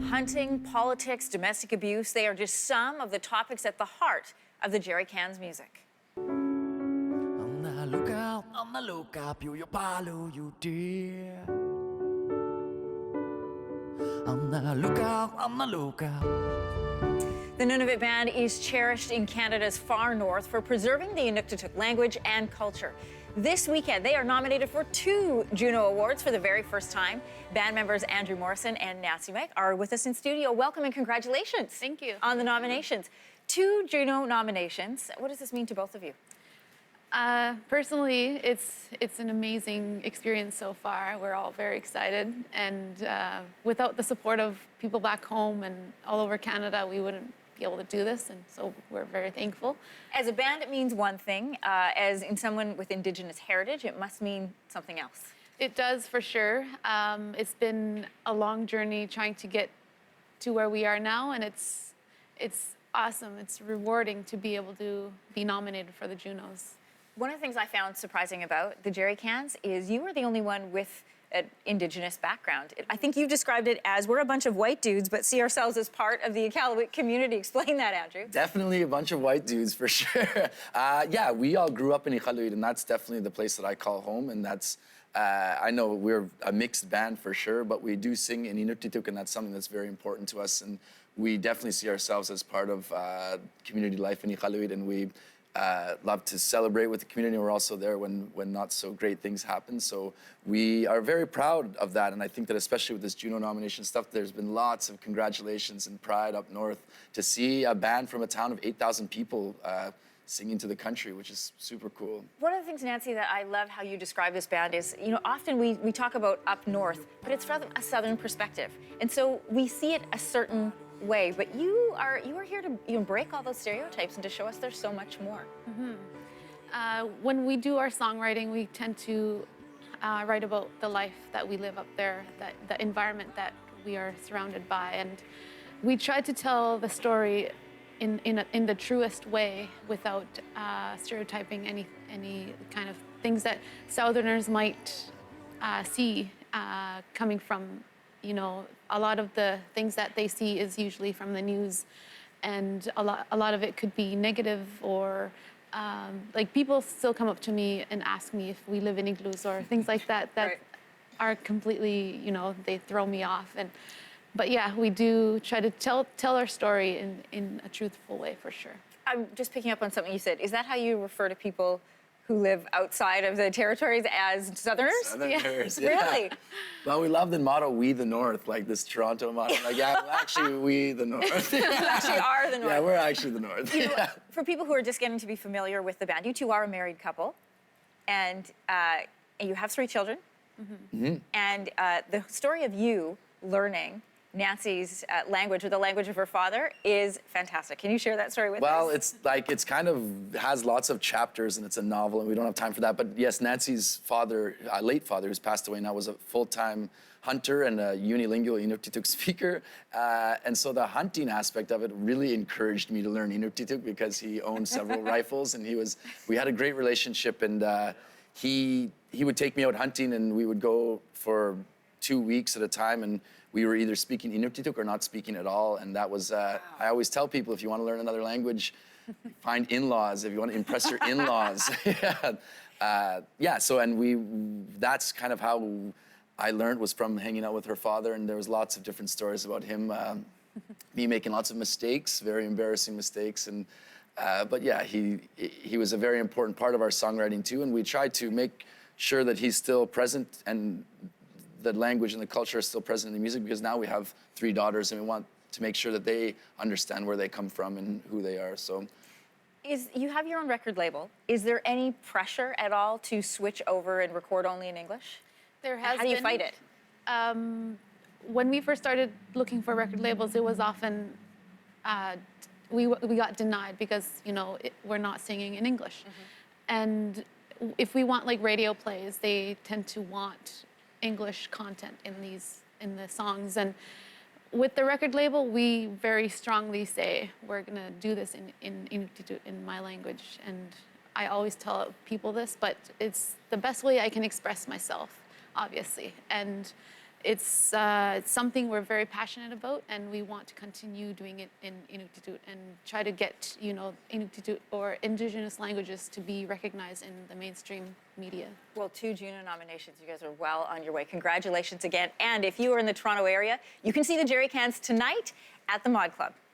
Hunting, politics, domestic abuse, they are just some of the topics at the heart of the Jerry Cans music. On the lookout, you palo, you dear. On the lookout. The Nunavut band is cherished in Canada's far north for preserving the Inuktitut language and culture. This weekend, they are nominated for 2 Juno Awards for the very first time. Band members Andrew Morrison and Mediwake are with us in studio. Welcome and congratulations. Thank you. On the nominations. 2 Juno nominations. What does this mean to both of you? Personally, it's an amazing experience so far. We're all very excited, and without the support of people back home and all over Canada, we wouldn't be able to do this, and so we're very thankful. As a band, it means one thing. As in someone with Indigenous heritage, it must mean something else. It does, for sure. It's been a long journey trying to get to where we are now, and it's awesome. It's rewarding to be able to be nominated for the Junos. One of the things I found surprising about the Jerry Cans is you are the only one with an Indigenous background. I think you described it as we're a bunch of white dudes, but see ourselves as part of the Iqaluit community. Explain that, Andrew. Definitely a bunch of white dudes, for sure. Yeah, we all grew up in Iqaluit, and that's definitely the place that I call home, and that's, I know we're a mixed band for sure, but we do sing in Inuktitut, and that's something that's very important to us, and we definitely see ourselves as part of community life in Iqaluit, and we love to celebrate with the community. We're also there when not so great things happen. So we are very proud of that. And I think that especially with this Juno nomination stuff, there's been lots of congratulations and pride up north to see a band from a town of 8,000 people singing to the country, which is super cool. One of the things, Nancy, that I love how you describe this band is, you know, often we talk about up north, but it's from a southern perspective. And so we see it a certain way, but you are here to break all those stereotypes and to show us there's so much more. Mm-hmm. When we do our songwriting, we tend to write about the life that we live up there, the environment that we are surrounded by, and we try to tell the story in the truest way without stereotyping any kind of things that Southerners might see coming from. You know, a lot of the things that they see is usually from the news, and a lot of it could be negative, or like people still come up to me and ask me if we live in igloos or things like that Right. are completely, you know, they throw me off. But yeah, we do try to tell our story in a truthful way, for sure. I'm just picking up on something you said. Is that how you refer to people who live outside of the territories as Southerners? Southerners, yeah. yeah. Really? Well, we love the motto, "We the North," like this Toronto motto. Like, yeah, well, actually, we the North. You actually are the North. Yeah, we're actually the North. You know, for people who are just getting to be familiar with the band, you two are a married couple, and you have 3 children. Mm-hmm. Mm-hmm. And the story of you learning Nancy's language, or the language of her father, is fantastic. Can you share that story with us? Well, it's kind of has lots of chapters, and it's a novel, and we don't have time for that. But yes, Nancy's father, late father, who's passed away now, was a full-time hunter and a unilingual Inuktitut speaker. And so the hunting aspect of it really encouraged me to learn Inuktitut, because he owned several rifles, and we had a great relationship, and he would take me out hunting, and we would go for 2 weeks at a time, and we were either speaking Inuktitut or not speaking at all. And that was, I always tell people, if you want to learn another language, find in-laws, if you want to impress your in-laws. Yeah, so, and that's kind of how I learned, was from hanging out with her father, and there was lots of different stories about him, me making lots of mistakes, very embarrassing mistakes, and but yeah, he was a very important part of our songwriting too, and we tried to make sure that he's still present, and the language and the culture are still present in the music, because now we have 3 daughters, and we want to make sure that they understand where they come from and who they are. So, You have your own record label. Is there any pressure at all to switch over and record only in English? There has How do you fight it? When we first started looking for record labels, it was often we got denied because, you know, we're not singing in English. Mm-hmm. And if we want like radio plays, they tend to want English content in the songs. And with the record label, we very strongly say we're gonna do this in Inuktitut, in my language. And I always tell people this, but it's the best way I can express myself, obviously. And it's something we're very passionate about, and we want to continue doing it in Inuktitut and try to get, Inuktitut or Indigenous languages to be recognized in the mainstream media. Well, 2 Juno nominations. You guys are well on your way. Congratulations again. And if you are in the Toronto area, you can see the Jerry Cans tonight at the Mod Club.